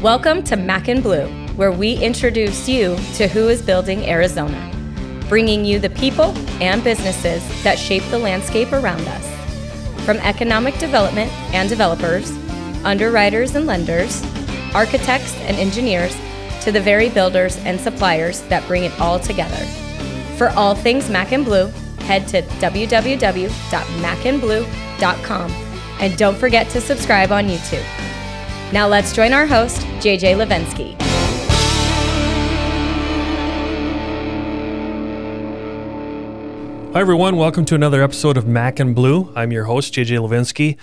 Welcome to Mac and Blue, where we introduce you to who is building Arizona, bringing you the people and businesses that shape the landscape around us. From economic development and developers, underwriters and lenders, architects and engineers, to the very builders and suppliers that bring it all together. For all things Mac and Blue, head to www.macandblue.com and don't forget to subscribe on YouTube. Now let's join our host, JJ Levinsky. Hi everyone, welcome to another episode of Mac and Blue. I'm your host, JJ Levinsky,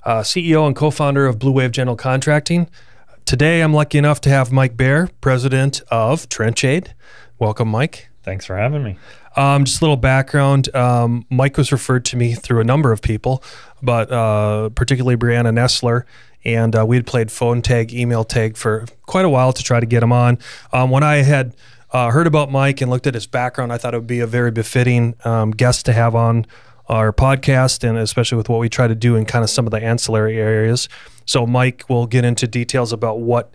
CEO and co-founder of Blue Wave General Contracting. Today I'm lucky enough to have Mike Baer, president of TRENCH-ADE. Welcome, Mike. Thanks for having me. Just a little background. Mike was referred to me through a number of people, but particularly Brianna Nestler. And we had played phone tag, email tag for quite a while to try to get him on. When I had heard about Mike and looked at his background, I thought it would be a very befitting guest to have on our podcast, and especially with what we try to do in kind of some of the ancillary areas. So Mike will get into details about what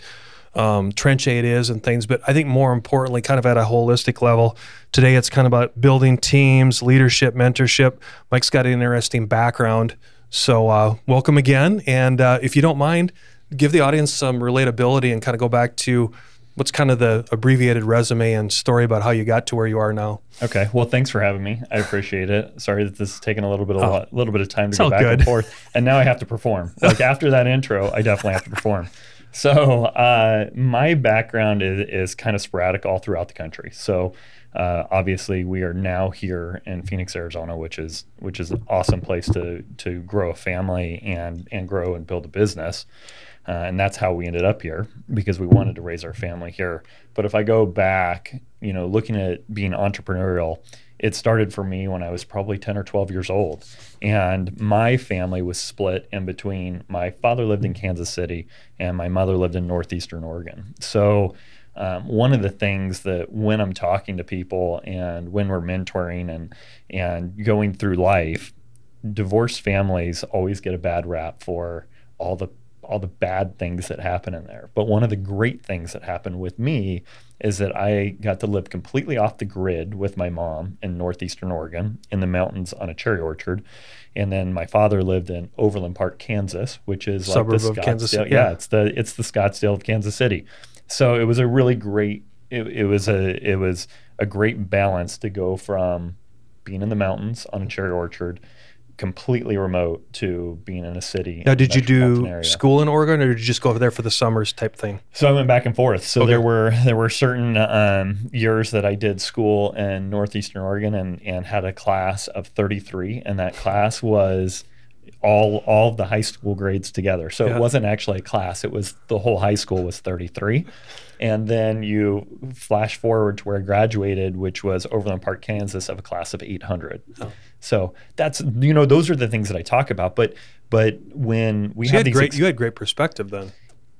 TRENCH-ADE is and things, but I think more importantly, kind of at a holistic level, today it's kind of about building teams, leadership, mentorship. Mike's got an interesting background. So welcome again. And if you don't mind, give the audience some relatability and kind of go back to what's kind of the abbreviated resume and story about how you got to where you are now. Okay. Well, thanks for having me. I appreciate it. Sorry that this is taking a little bit of time to go back and forth. And now I have to perform. Like after that intro, I definitely have to perform. So my background is kind of sporadic all throughout the country. So obviously we are now here in Phoenix, Arizona, which is an awesome place to grow a family and grow and build a business. And that's how we ended up here, because we wanted to raise our family here. But if I go back, looking at being entrepreneurial, it started for me when I was probably 10 or 12 years old. And my family was split in between. My father lived in Kansas City and my mother lived in northeastern Oregon. So one of the things that when I'm talking to people and when we're mentoring and going through life, divorced families always get a bad rap for all the bad things that happen in there. But one of the great things that happened with me is that I got to live completely off the grid with my mom in northeastern Oregon in the mountains on a cherry orchard. And then my father lived in Overland Park, Kansas, which is suburb like the of Kansas City. Yeah, it's the Scottsdale of Kansas City. So it was a really great it was a great balance to go from being in the mountains on a cherry orchard completely remote to being in a city. Now, did you do school in Oregon, or did you just go over there for the summers type thing? So I went back and forth. So okay. there were certain years that I did school in northeastern Oregon and had a class of 33, and that class was all of the high school grades together. So It wasn't actually a class. It was the whole high school was 33. And then you flash forward to where I graduated, which was Overland Park, Kansas, of a class of 800. Oh. So that's, those are the things that I talk about. But when we had you had great perspective then.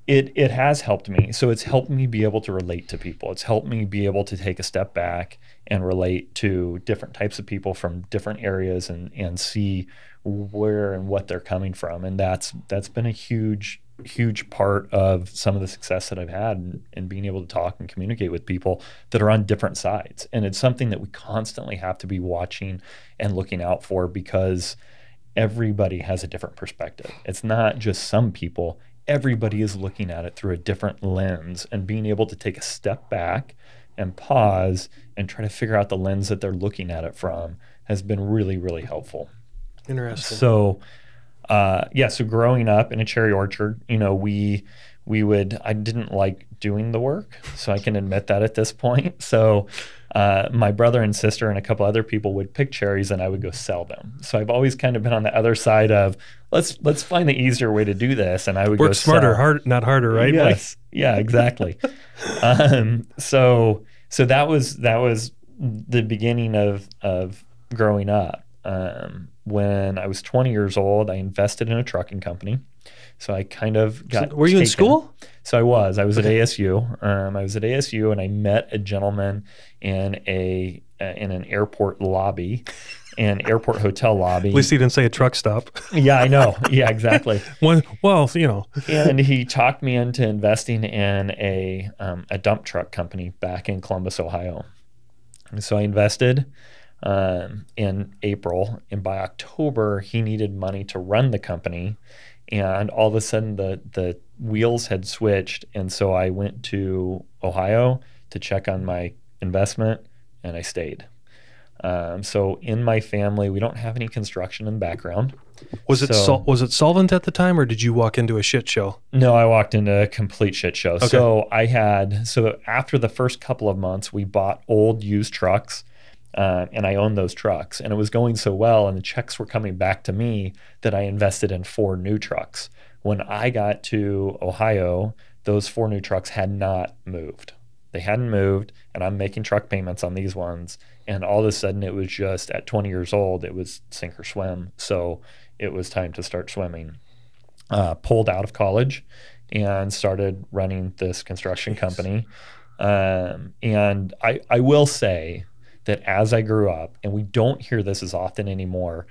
It has helped me. So it's helped me be able to relate to people. It's helped me be able to take a step back and relate to different types of people from different areas and see where and what they're coming from. And that's been a huge part of some of the success that I've had in being able to talk and communicate with people that are on different sides. And it's something that we constantly have to be watching and looking out for, because everybody has a different perspective. It's not just some people. Everybody is looking at it through a different lens, and being able to take a step back and pause and try to figure out the lens that they're looking at it from has been really, really helpful. Interesting. So so growing up in a cherry orchard, I didn't like doing the work, so I can admit that at this point. So my brother and sister and a couple other people would pick cherries and I would go sell them. So I've always kind of been on the other side of let's find the easier way to do this, and I would work smarter, not harder, right? Yes. Yeah, exactly. So that was the beginning of growing up. When I was 20 years old, I invested in a trucking company. So I kind of got Were you in school? So I was at ASU. I was at ASU, and I met a gentleman in an airport lobby. an airport hotel lobby. At least he didn't say a truck stop. Yeah, I know. Yeah, exactly. Well, you know. And he talked me into investing in a dump truck company back in Columbus, Ohio. And so I invested in April, and by October, he needed money to run the company. And all of a sudden, the wheels had switched. And so I went to Ohio to check on my investment, and I stayed. So in my family, we don't have any construction in the background. Was it solvent at the time, or did you walk into a shit show? No, I walked into a complete shit show. Okay. So after the first couple of months, we bought old used trucks, and I owned those trucks, and it was going so well, and the checks were coming back to me that I invested in 4 new trucks. When I got to Ohio, those 4 new trucks had not moved. They hadn't moved, and I'm making truck payments on these ones. And all of a sudden, it was just at 20 years old, it was sink or swim. So it was time to start swimming. Pulled out of college and started running this construction company. And I will say that as I grew up, and we don't hear this as often anymore,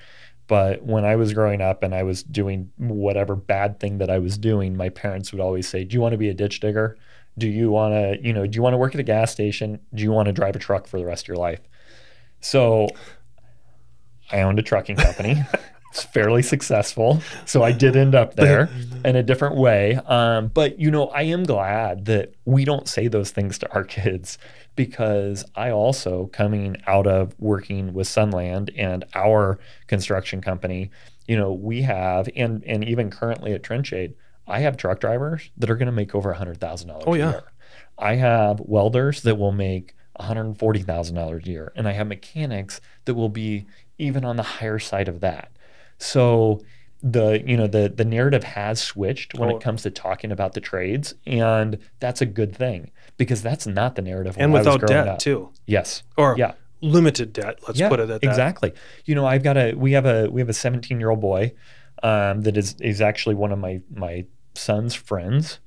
but when I was growing up and I was doing whatever bad thing that I was doing, my parents would always say, do you want to be a ditch digger? Do you want to work at a gas station? Do you want to drive a truck for the rest of your life? So I owned a trucking company. It's fairly successful. So I did end up there in a different way. But, I am glad that we don't say those things to our kids, because I also, coming out of working with Sunland and our construction company, we have, and even currently at TRENCH-ADE, I have truck drivers that are going to make over $100,000 a year. I have welders that will make $140,000 a year, and I have mechanics that will be even on the higher side of that. So the narrative has switched when it comes to talking about the trades, and that's a good thing, because that's not the narrative. And without debt too. Yes. Or limited debt. Let's put it at that. Exactly. We have a 17-year-old boy that is actually one of my son's friends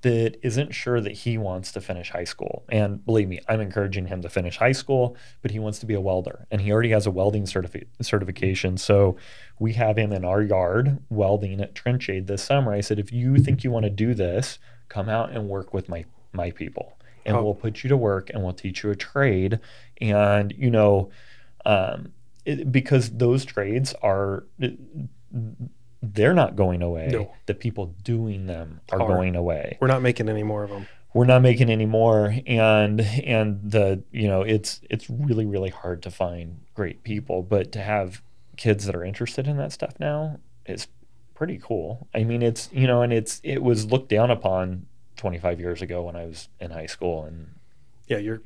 that isn't sure that he wants to finish high school. And believe me, I'm encouraging him to finish high school, but he wants to be a welder, and he already has a welding certification. So we have him in our yard welding at TRENCH-ADE this summer. I said, if you think you want to do this, come out and work with my people, and we'll put you to work, and we'll teach you a trade. And because those trades are, they're not going away. No. The people doing them are going away. We're not making any more of them. We're not making any more, and it's really, really hard to find great people, but to have kids that are interested in that stuff now is pretty cool. I mean, it was looked down upon 25 years ago when I was in high school. And yeah, you're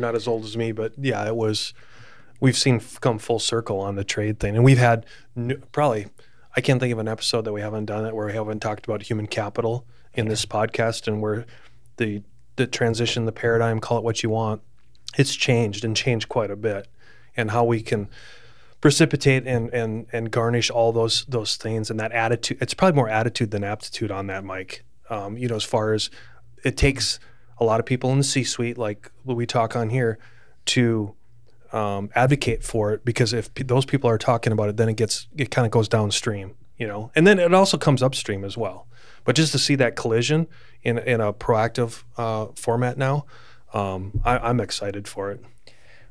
not as old as me, but yeah, we've seen come full circle on the trade thing, and we've had probably, I can't think of an episode that we haven't done it where we haven't talked about human capital in this podcast, and where the transition, the paradigm, call it what you want, it's changed quite a bit, and how we can precipitate and garnish all those things, and that attitude. It's probably more attitude than aptitude on that, Mike. As far as it takes a lot of people in the C-suite, like we talk on here, to advocate for it, because if those people are talking about it, then it kind of goes downstream, and then it also comes upstream as well. But just to see that collision in a proactive format now, I'm excited for it.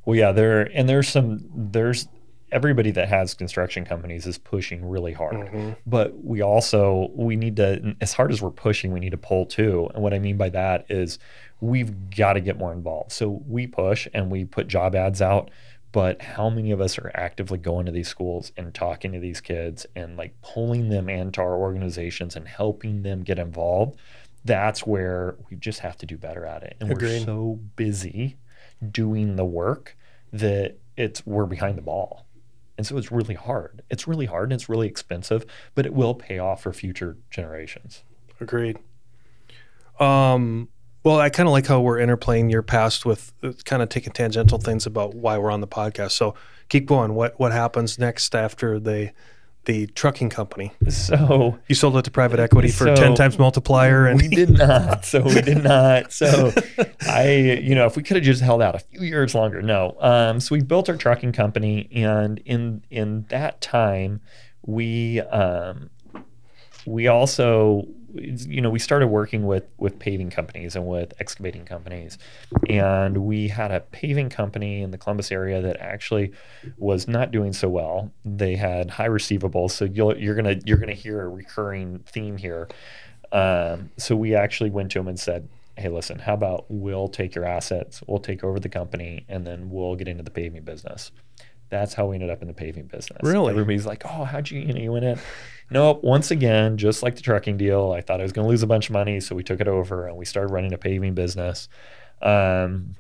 Well, yeah, there's everybody that has construction companies is pushing really hard, but we need to, as hard as we're pushing, we need to pull too. And what I mean by that is we've got to get more involved. So we push and we put job ads out, but how many of us are actively going to these schools and talking to these kids and like pulling them into our organizations and helping them get involved? That's where we just have to do better at it. And Agreed. We're so busy doing the work that we're behind the ball. And so it's really hard. It's really hard and it's really expensive, but it will pay off for future generations. Agreed. Well, I kind of like how we're interplaying your past with kind of taking tangential things about why we're on the podcast. So keep going. What happens next after they the trucking company? So you sold it to private equity for 10 times multiplier, and we did not. So we did not. So if we could have just held out a few years longer, no. So we built our trucking company, and in that time, we also, we started working with paving companies and with excavating companies, and we had a paving company in the Columbus area that actually was not doing so well. They had high receivables, so you're gonna hear a recurring theme here. So we actually went to them and said, "Hey, listen, how about we'll take your assets, we'll take over the company, and then we'll get into the paving business." That's how we ended up in the paving business. Really? Everybody's like, "Oh, how'd you went in?" Nope. Once again, just like the trucking deal, I thought I was going to lose a bunch of money, so we took it over and we started running a paving business, and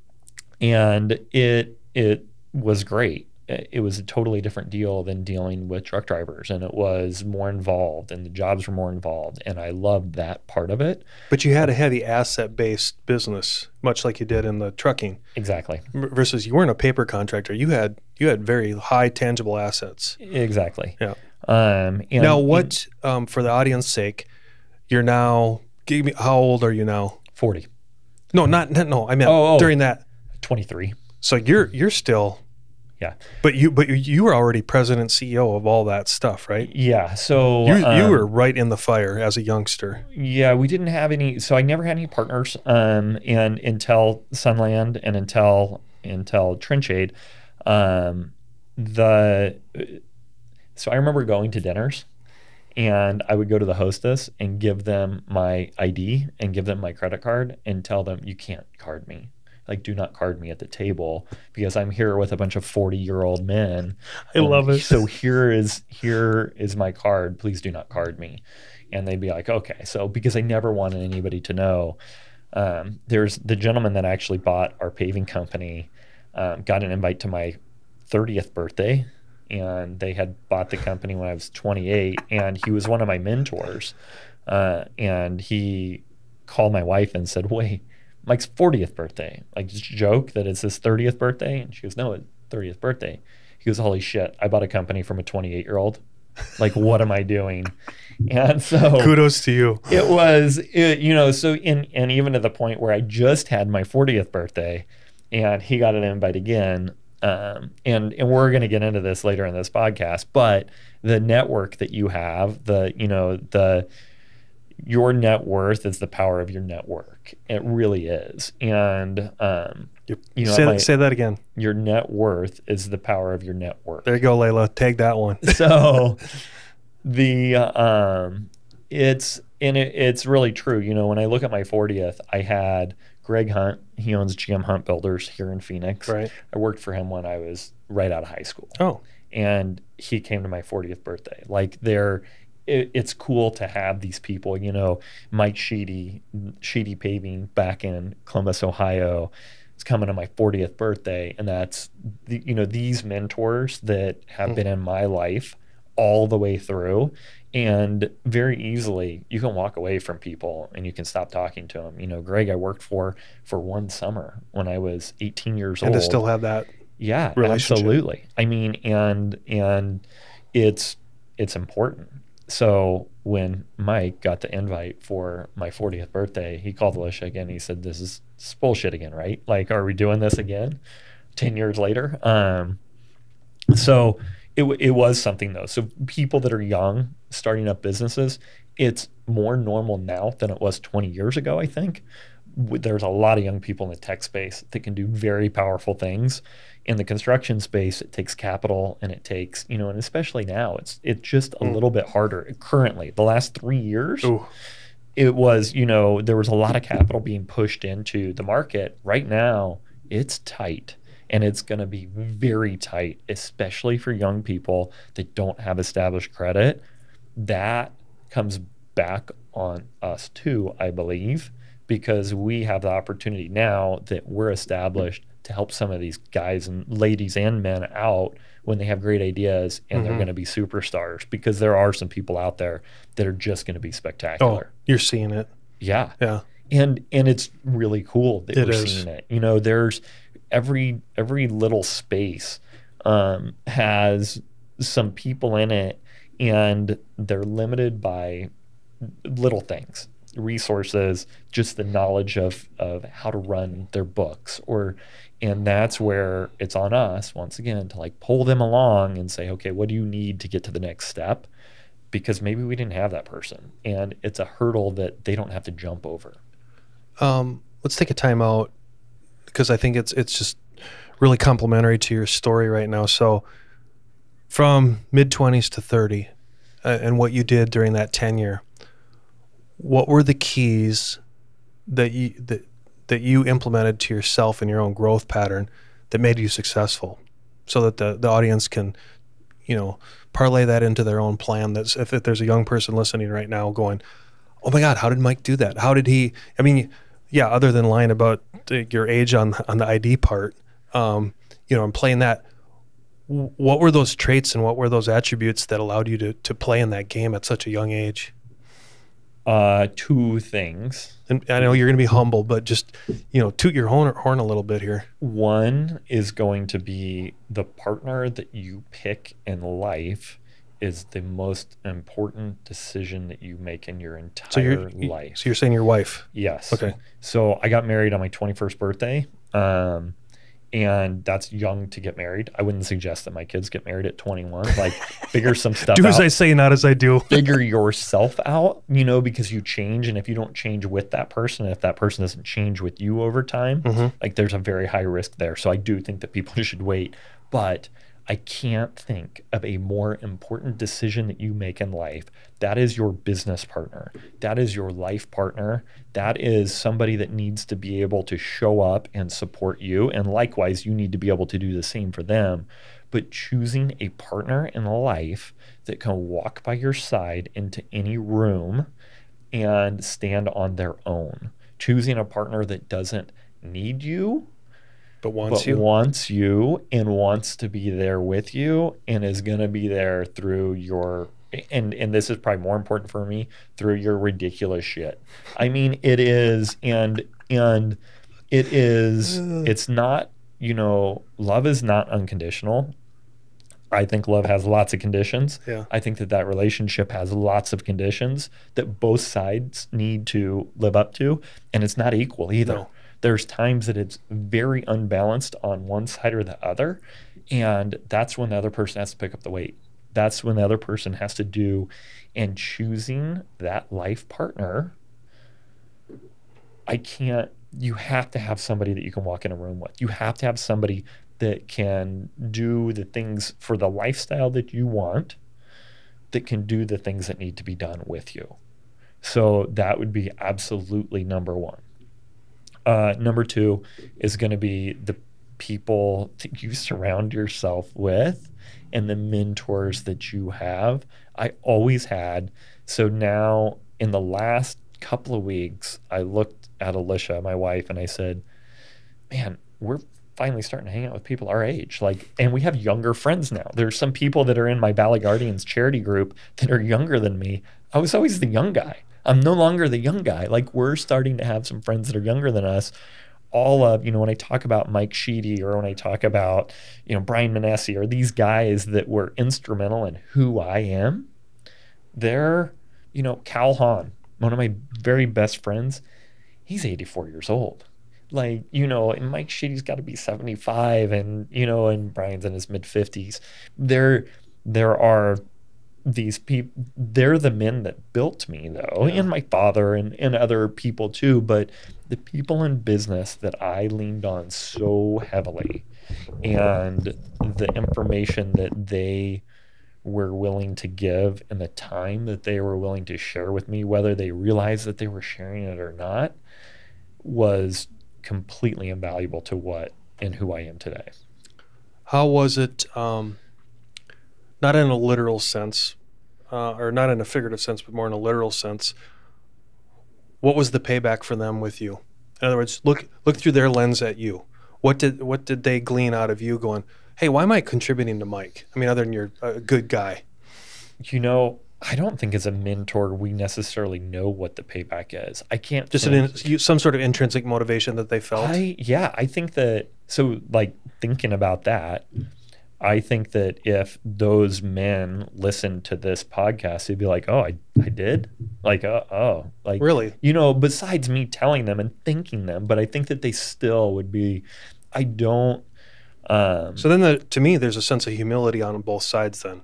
it was great. It was a totally different deal than dealing with truck drivers, and it was more involved, and the jobs were more involved, and I loved that part of it. But you had a heavy asset-based business, much like you did in the trucking. Exactly. Versus you weren't a paper contractor. You had very high tangible assets. Exactly. Yeah. Now, for the audience sake, you're now, how old are you now? 40. No, I meant during that. 23. So you're still. Yeah. But you were already president, CEO of all that stuff, right? Yeah. So you were right in the fire as a youngster. Yeah, we didn't have any, so I never had any partners, and until Sunland and until TRENCH-ADE, so I remember going to dinners, and I would go to the hostess and give them my ID and give them my credit card and tell them, "You can't card me. Like, do not card me at the table because I'm here with a bunch of 40-year-old men. I love it. So here is my card. Please do not card me." And they'd be like, "Okay." So because I never wanted anybody to know, there's the gentleman that actually bought our paving company, got an invite to my 30th birthday, and they had bought the company when I was 28, and he was one of my mentors, and he called my wife and said, "Wait, Mike's 40th birthday." Like, just joke that it's his 30th birthday. And she goes, "No, it's 30th birthday." He goes, "Holy shit, I bought a company from a 28-year-old. Like, what am I doing?" And so kudos to you. It was, so and even to the point where I just had my 40th birthday, and he got an invite again. And we're going to get into this later in this podcast, but the network that you have, your net worth is the power of your network. It really is. And, say that again. Your net worth is the power of your network. There you go, Layla. Take that one. So it's really true. When I look at my 40th, I had Greg Hunt. He owns GM Hunt Builders here in Phoenix. Right. I worked for him when I was right out of high school. Oh. And he came to my 40th birthday. Like, it's cool to have these people, Mike Sheedy Paving back in Columbus, Ohio. It's coming to my 40th birthday. And that's, these mentors that have been in my life all the way through. And very easily, you can walk away from people and you can stop talking to them. Greg, I worked for one summer when I was 18 years old. And to still have that relationship. Absolutely. I mean, and it's important. So when Mike got the invite for my 40th birthday, he called Alicia again. He said, this is bullshit again, right? Like, are we doing this again 10 years later? So it was something, though. So people that are young, starting up businesses, it's more normal now than it was 20 years ago, I think. There's a lot of young people in the tech space that can do very powerful things. In the construction space, it takes capital, and it takes, and especially now, it's just a little bit harder. Currently, the last 3 years, it was, there was a lot of capital being pushed into the market. Right now, it's tight. And it's going to be very tight, especially for young people that don't have established credit. That comes back on us too, I believe, because we have the opportunity now that we're established to help some of these guys and ladies and men out when they have great ideas and they're going to be superstars, because there are some people out there that are just going to be spectacular. Oh, you're seeing it. Yeah. Yeah. And it's really cool that we're seeing it. There's every little space has some people in it, And they're limited by little things, resources, just the knowledge of how to run their books, and that's where it's on us once again to like pull them along and say, okay, what do you need to get to the next step? Because maybe we didn't have that person, and it's a hurdle that they don't have to jump over. Let's take a time out, because I think it's just really complimentary to your story right now. So from mid-20s to 30, and what you did during that tenure, what were the keys that you implemented to yourself in your own growth pattern that made you successful, so that the audience can, parlay that into their own plan? That's if there's a young person listening right now going, oh my God, how did Mike do that? How did he, yeah, other than lying about your age on the ID part, and playing that, what were those traits and what were those attributes that allowed you to play in that game at such a young age? Two things. And I know you're going to be humble, but just, toot your horn a little bit here. One is going to be the partner that you pick in life is the most important decision that you make in your entire life. So you're saying your wife? Yes. Okay. So I got married on my 21st birthday. And that's young to get married. I wouldn't suggest that my kids get married at 21. Like, figure some stuff out. Do as I say, not as I do. Figure yourself out, because you change. And if you don't change with that person, if that person doesn't change with you over time, like there's a very high risk there. So I do think that people should wait. But I can't think of a more important decision that you make in life. That is your business partner. That is your life partner. That is somebody that needs to be able to show up and support you. And likewise, you need to be able to do the same for them. But choosing a partner in life that can walk by your side into any room and stand on their own. Choosing a partner that doesn't need you, but wants you and wants to be there with you and is going to be there through your, and this is probably more important for me, through your ridiculous shit. It is, and it is, it's not, love is not unconditional. I think love has lots of conditions. Yeah. I think that relationship has lots of conditions that both sides need to live up to, and it's not equal either. No. There's times that it's very unbalanced on one side or the other, and that's when the other person has to pick up the weight. That's when the other person has to do, and choosing that life partner, you have to have somebody that you can walk in a room with. You have to have somebody that can do the things for the lifestyle that you want, that can do the things that need to be done with you. So that would be absolutely number one. Number two is going to be the people that you surround yourself with and the mentors that you have. I always had. So now in the last couple of weeks, I looked at Alicia, my wife, and I said, man, we're finally starting to hang out with people our age. And we have younger friends now. There's some people that are in my Valley Guardians charity group that are younger than me. I was always the young guy. I'm no longer the young guy. We're starting to have some friends that are younger than us. All of, when I talk about Mike Sheedy or when I talk about, Brian Manassi or these guys that were instrumental in who I am, they're, Cal Hahn, one of my very best friends, he's 84 years old. And Mike Sheedy's got to be 75 and Brian's in his mid 50s. There are these people, they're the men that built me though, and my father and other people too, but the people in business that I leaned on so heavily and the information that they were willing to give and the time that they were willing to share with me, whether they realized that they were sharing it or not, was completely invaluable to what and who I am today. How was it, not in a literal sense, or not in a figurative sense, but more in a literal sense, what was the payback for them with you? In other words, look through their lens at you. What did they glean out of you going, hey, why am I contributing to Mike? Other than you're a good guy. I don't think as a mentor we necessarily know what the payback is. I can't just some sort of intrinsic motivation that they felt. I think that, so thinking about that, I think that if those men listened to this podcast, they'd be like, oh, I did? Like, like, really? You know, besides me telling them and thanking them, but I think that they still would be, I don't. So then to me, there's a sense of humility on both sides then.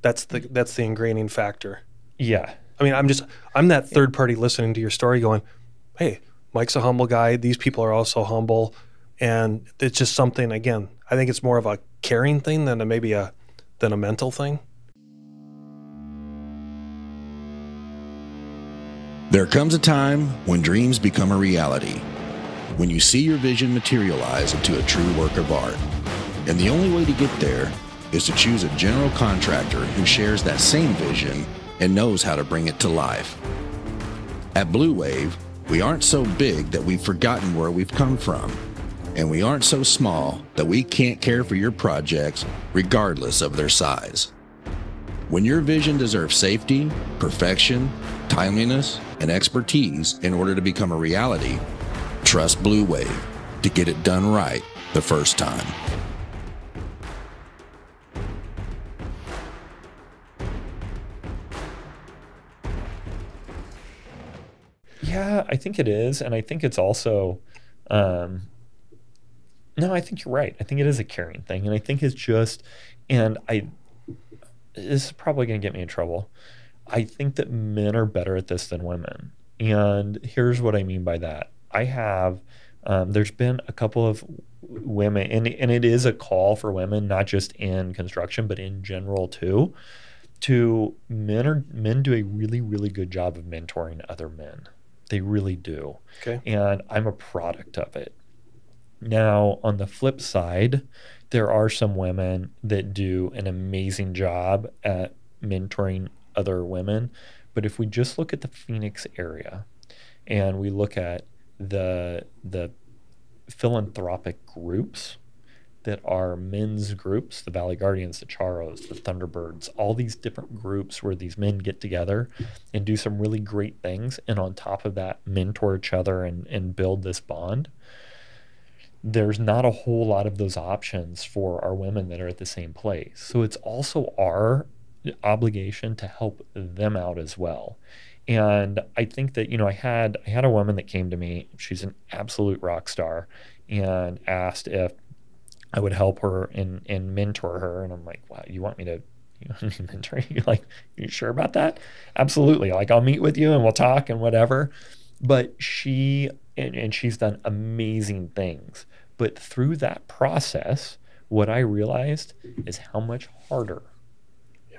That's the ingraining factor. Yeah. I mean, I'm that third party listening to your story going, hey, Mike's a humble guy. These people are also humble. And it's just something, again, I think it's more of a caring thing than a mental thing. There comes a time when dreams become a reality, when you see your vision materialize into a true work of art. And the only way to get there is to choose a general contractor who shares that same vision and knows how to bring it to life. At Blue Wave, we aren't so big that we've forgotten where we've come from. And we aren't so small that we can't care for your projects regardless of their size. When your vision deserves safety, perfection, timeliness, and expertise in order to become a reality, trust Blue Wave to get it done right the first time. Yeah, I think it is. And I think it's also, no, I think you're right. I think it is a caring thing. And I think it's just, this is probably going to get me in trouble. I think that men are better at this than women. And here's what I mean by that. I have, there's been a couple of women, and it is a call for women, not just in construction, but in general too, men do a really, really good job of mentoring other men. They really do. Okay. And I'm a product of it. Now, on the flip side, there are some women that do an amazing job at mentoring other women. But if we just look at the Phoenix area and we look at the philanthropic groups that are men's groups, the Valley Guardians, the Charos, the Thunderbirds, all these different groups where these men get together and do some really great things, and on top of that, mentor each other and build this bond. There's not a whole lot of those options for our women that are at the same place. So it's also our obligation to help them out as well. And I think that, I had a woman that came to me, she's an absolute rock star, and asked if I would help her and mentor her. And I'm like, wow, you want me to mentor you? Like, you sure about that? Absolutely. Like, I'll meet with you and we'll talk and whatever. But she's done amazing things. But through that process, what I realized is how much harder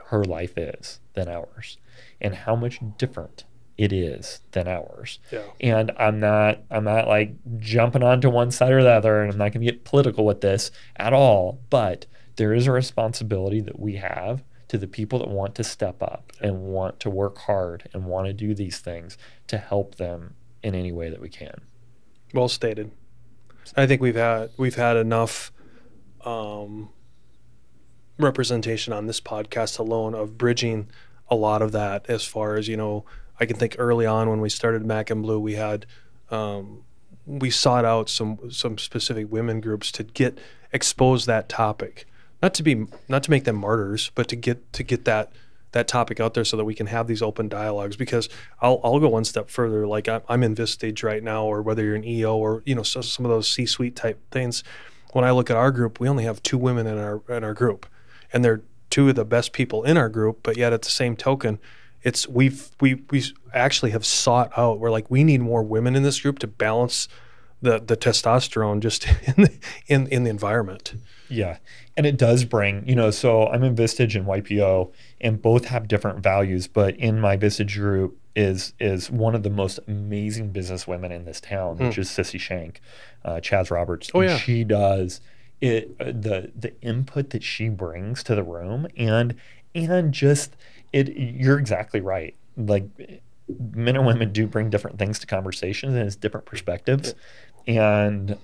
her life is than ours, and how much different it is than ours. Yeah. And I'm not like jumping onto one side or the other, and I'm not going to get political with this at all. But there is a responsibility that we have to the people that want to step up and want to work hard and want to do these things, to help them in any way that we can. Well stated. I think we've had enough representation on this podcast alone of bridging a lot of that. As far as, I can think early on when we started Mac and Blue, we had we sought out some specific women groups to expose that topic, not to make them martyrs, but to get that topic out there so that we can have these open dialogues. Because I'll go one step further. Like I'm in Vistage right now, or whether you're an EO or so some of those C-suite type things. When I look at our group, we only have 2 women in our group, and they're 2 of the best people in our group. But yet at the same token, we actually have sought out. We're like, we need more women in this group to balance the testosterone just in the environment. Yeah. And it does bring, so I'm in Vistage and YPO, and both have different values, but in my Vistage group is one of the most amazing business women in this town, which is Sissy Shank, Chaz Roberts. Oh, yeah. And she does the input that she brings to the room, and just you're exactly right. Like, men and women do bring different things to conversations, and it's different perspectives. And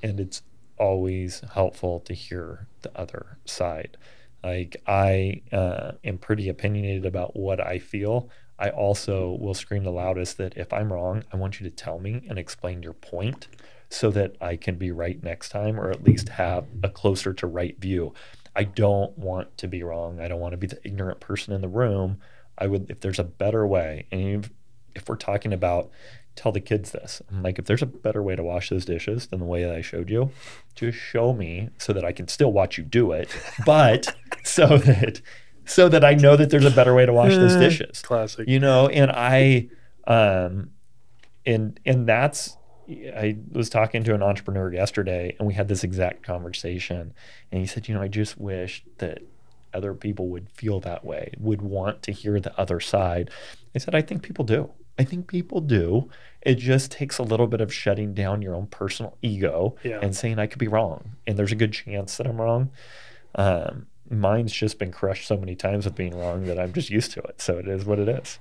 it's always helpful to hear the other side. Like, I am pretty opinionated about what I feel. I also will scream the loudest that if I'm wrong, I want you to tell me and explain your point, so that I can be right next time, or at least have a closer to right view. I don't want to be wrong. I don't want to be the ignorant person in the room. I would, if there's a better way, and if we're talking about, tell the kids this, I'm like, if there's a better way to wash those dishes than the way that I showed you, just show me so that I can still watch you do it, but so that I know that there's a better way to wash those dishes. Classic. You know, and and that's, I was talking to an entrepreneur yesterday, and we had this exact conversation, and he said, you know, I just wish that other people would feel that way, would want to hear the other side. I said, I think people do. I think people do. It just takes a little bit of shutting down your own personal ego and saying I could be wrong, and there's a good chance that I'm wrong. Mine's just been crushed so many times with being wrong that I'm just used to it. So it is what it is.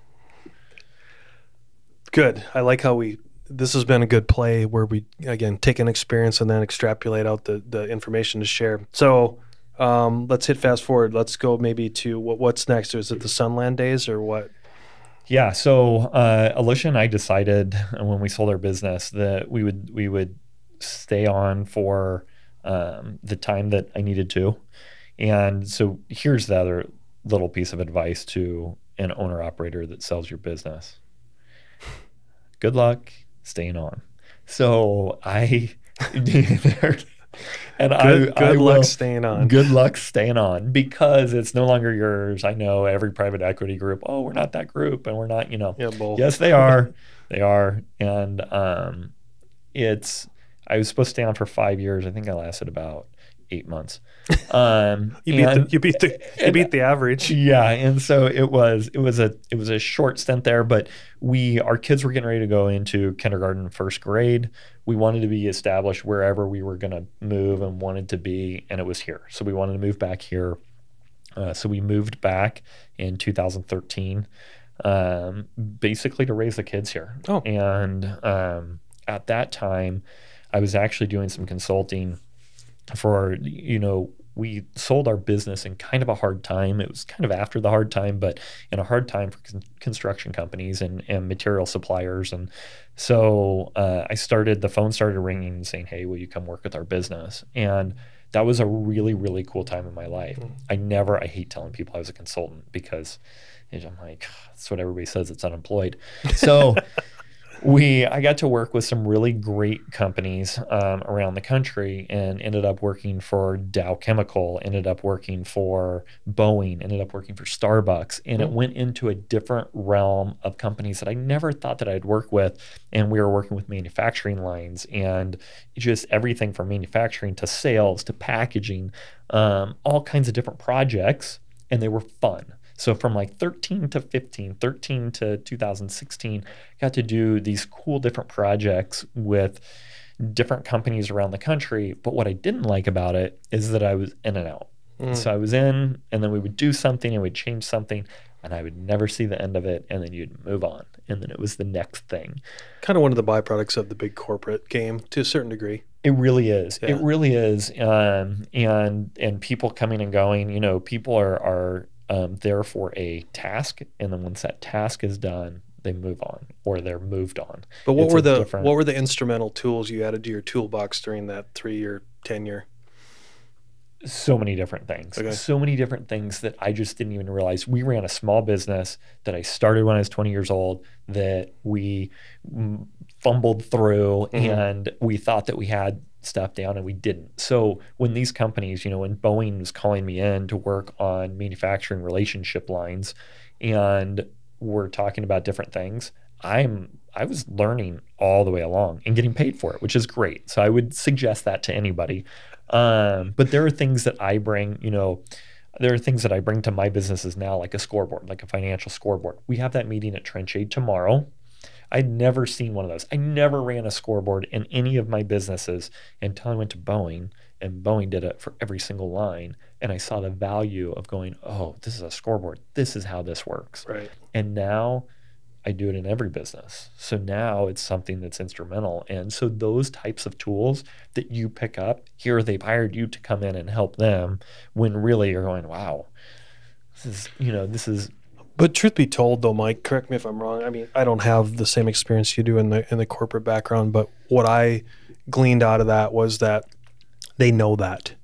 Good. I like how this has been a good play where we, again, take an experience and then extrapolate out the information to share. So let's hit fast forward. Let's go maybe to what's next. Is it the Sunland days or what? Yeah. So Alicia and I decided when we sold our business that we would stay on for the time that I needed to. And so here's the other little piece of advice to an owner operator that sells your business. Good luck staying on. So good luck staying on. Good luck staying on, because it's no longer yours. I know every private equity group, oh, we're not that group, and we're not, you know. Yeah, yes, they are. They are. And I was supposed to stay on for 5 years. I think I lasted about 8 months. You beat the average. Yeah, and so it was a short stint there, but our kids were getting ready to go into kindergarten, first grade. We wanted to be established wherever we were going to move and wanted to be, and it was here. So we wanted to move back here. So we moved back in 2013, basically to raise the kids here. Oh. And at that time, I was actually doing some consulting for, you know, we sold our business in kind of a hard time. It was kind of after the hard time, but in a hard time for construction companies and material suppliers. And so the phone started ringing and saying, hey, will you come work with our business? And that was a really, really cool time in my life. I hate telling people I was a consultant because I'm like, that's what everybody says, it's unemployed. So I got to work with some really great companies around the country, and ended up working for Dow Chemical, ended up working for Boeing, ended up working for Starbucks, and it went into a different realm of companies that I never thought that I'd work with. And we were working with manufacturing lines and just everything from manufacturing to sales to packaging, all kinds of different projects, and they were fun. So from like 13 to 2016, got to do these cool different projects with different companies around the country. But what I didn't like about it is that I was in and out. So I was in, and then we would do something and we'd change something, and I would never see the end of it, and then you'd move on, and then it was the next thing. Kind of one of the byproducts of the big corporate game to a certain degree. It really is. Yeah. It really is. And people coming and going, you know, people are there for a task, and then once that task is done, they move on, or they're moved on. But what were the instrumental tools you added to your toolbox during that 3-year tenure? So many different things. Okay. So many different things that I just didn't even realize. We ran a small business that I started when I was 20 years old that we fumbled through, and we thought that we had stuff down, and we didn't. So when these companies, you know, when Boeing was calling me in to work on manufacturing relationship lines, and we're talking about different things, I was learning all the way along and getting paid for it, which is great. So I would suggest that to anybody. But there are things that I bring, you know, there are things that I bring to my businesses now, like a scoreboard, like a financial scoreboard. We have that meeting at TRENCH-ADE tomorrow. I'd never seen one of those. I never ran a scoreboard in any of my businesses until I went to Boeing, and Boeing did it for every single line. And I saw the value of going, oh, this is a scoreboard. This is how this works. Right. And now I do it in every business. So now it's something that's instrumental. And so those types of tools that you pick up, here they've hired you to come in and help them, when really you're going, wow, this is. But truth be told, though, Mike, correct me if I'm wrong. I mean, I don't have the same experience you do in the corporate background, but what I gleaned out of that was that they know that.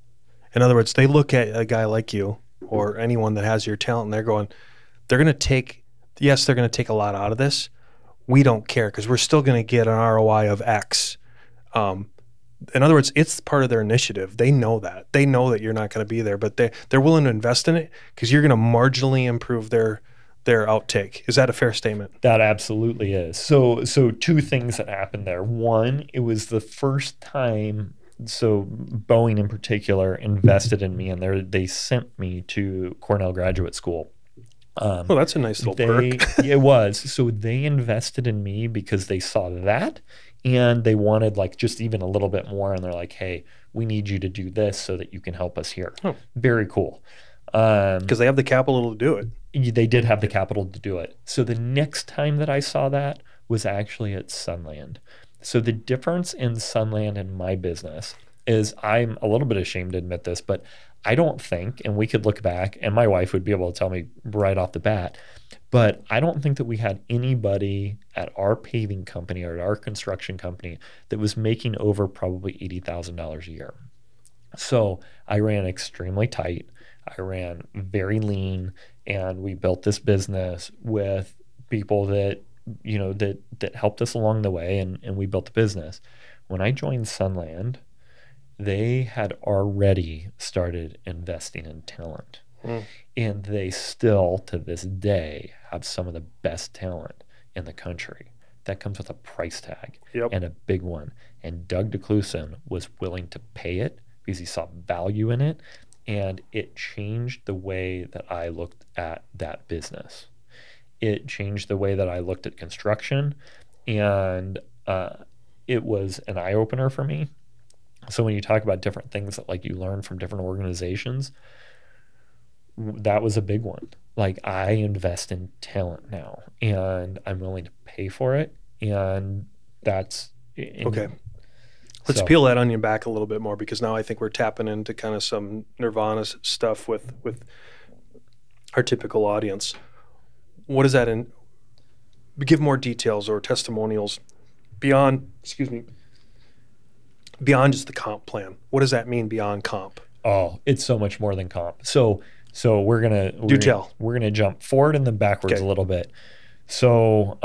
In other words, they look at a guy like you or anyone that has your talent and they're going, they're going to take, yes, they're going to take a lot out of this. We don't care because we're still going to get an ROI of X. In other words, it's part of their initiative. They know that. They know that you're not going to be there, but they're willing to invest in it because you're going to marginally improve their outtake. Is that a fair statement? That absolutely is. So two things that happened there. One, it was the first time, so Boeing in particular invested in me, and they sent me to Cornell Graduate School. Oh, that's a nice little perk. It was. So they invested in me because they saw that, and they wanted like just even a little bit more, and they're like, hey, we need you to do this so that you can help us here. Oh. Very cool. Because they have the capital to do it. They did have the capital to do it. So the next time that I saw that was actually at Sunland. So the difference in Sunland and my business is, I'm a little bit ashamed to admit this, but I don't think, and we could look back, and my wife would be able to tell me right off the bat, but I don't think that we had anybody at our paving company or at our construction company that was making over probably $80,000 a year. So I ran extremely tight. I ran very lean, and we built this business with people that, you know, that helped us along the way, and we built the business. When I joined Sunland, they had already started investing in talent. And they still, to this day, have some of the best talent in the country. That comes with a price tag, and a big one. And Doug DeCluson was willing to pay it because he saw value in it, and it changed the way that I looked at that business. It changed the way that I looked at construction, and it was an eye-opener for me. So when you talk about different things that like you learn from different organizations, that was a big one. Like, I invest in talent now, and I'm willing to pay for it, and that's okay. Let's peel that onion back a little bit more, because now I think we're tapping into kind of some Nirvana stuff with our typical audience. What does that in? Give more details or testimonials beyond, beyond just the comp plan. What does that mean beyond comp? Oh, it's so much more than comp. So we're gonna jump forward and then backwards a little bit. So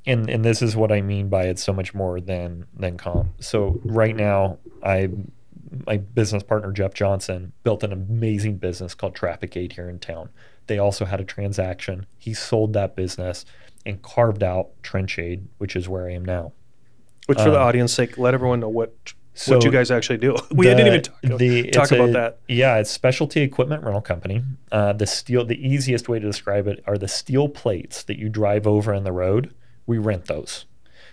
and this is what I mean by it's so much more than comp. So right now, my business partner Jeff Johnson built an amazing business called TRENCH-ADE here in town. They also had a transaction. He sold that business and carved out TRENCH-ADE, which is where I am now. Which, for the audience sake, let everyone know what you guys actually do. We didn't even talk about that. Yeah, it's specialty equipment rental company. The easiest way to describe it are the steel plates that you drive over on the road. We rent those.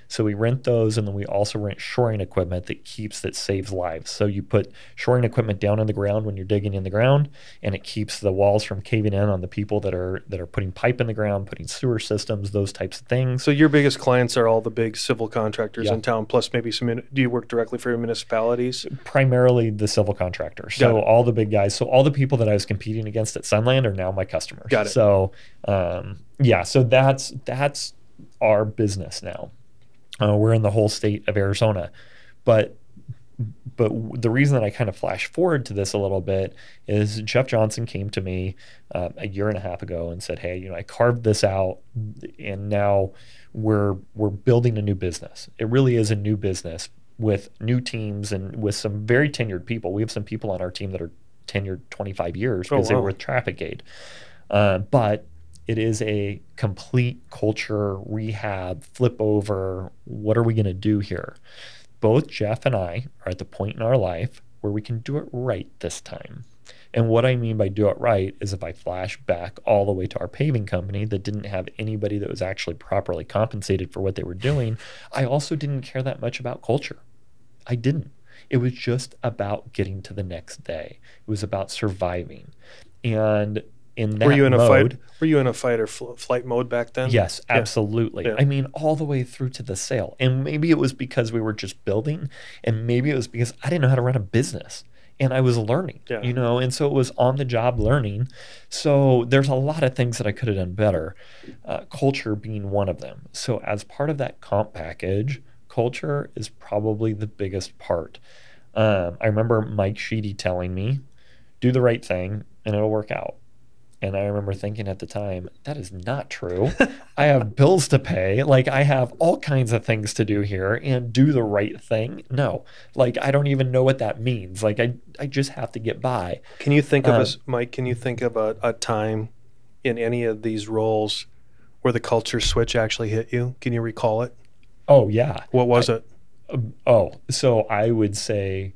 So we rent those, and then we also rent shoring equipment that saves lives. So you put shoring equipment down in the ground when you're digging in the ground, and it keeps the walls from caving in on the people that are putting pipe in the ground, putting sewer systems, those types of things. So your biggest clients are all the big civil contractors in town, plus maybe some. Do you work directly for municipalities? Primarily the civil contractors. So all the big guys. So all the people that I was competing against at Sunland are now my customers. Got it. So so that's our business now. We're in the whole state of Arizona, but the reason that I kind of flash forward to this a little bit is Jeff Johnson came to me a year and a half ago and said, "Hey, I carved this out, and now we're building a new business. It really is a new business with new teams and with some very tenured people. We have some people on our team that are tenured 25 years because they were with TRENCH-ADE, but." It is a complete culture rehab, flip over. What are we going to do here? Both Jeff and I are at the point in our life where we can do it right this time. And what I mean by do it right is if I flash back all the way to our paving company that didn't have anybody that was actually properly compensated for what they were doing, I also didn't care that much about culture. I didn't. It was just about getting to the next day. It was about surviving. And in that were you in a fight or flight mode back then? Yes, absolutely. Yeah. I mean, all the way through to the sale. And maybe it was because we were just building, and maybe it was because I didn't know how to run a business, and I was learning, and so it was on the job learning. So there's a lot of things that I could have done better, culture being one of them. So as part of that comp package, culture is probably the biggest part. I remember Mike Sheedy telling me, do the right thing and it'll work out. And I remember thinking at the time, that is not true. I have bills to pay. Like, I have all kinds of things to do here, and do the right thing. No, like, I don't even know what that means. Like, I just have to get by. Can you think of Mike, can you think of a time in any of these roles where the culture switch actually hit you? Can you recall it? Oh, yeah. What was it? So I would say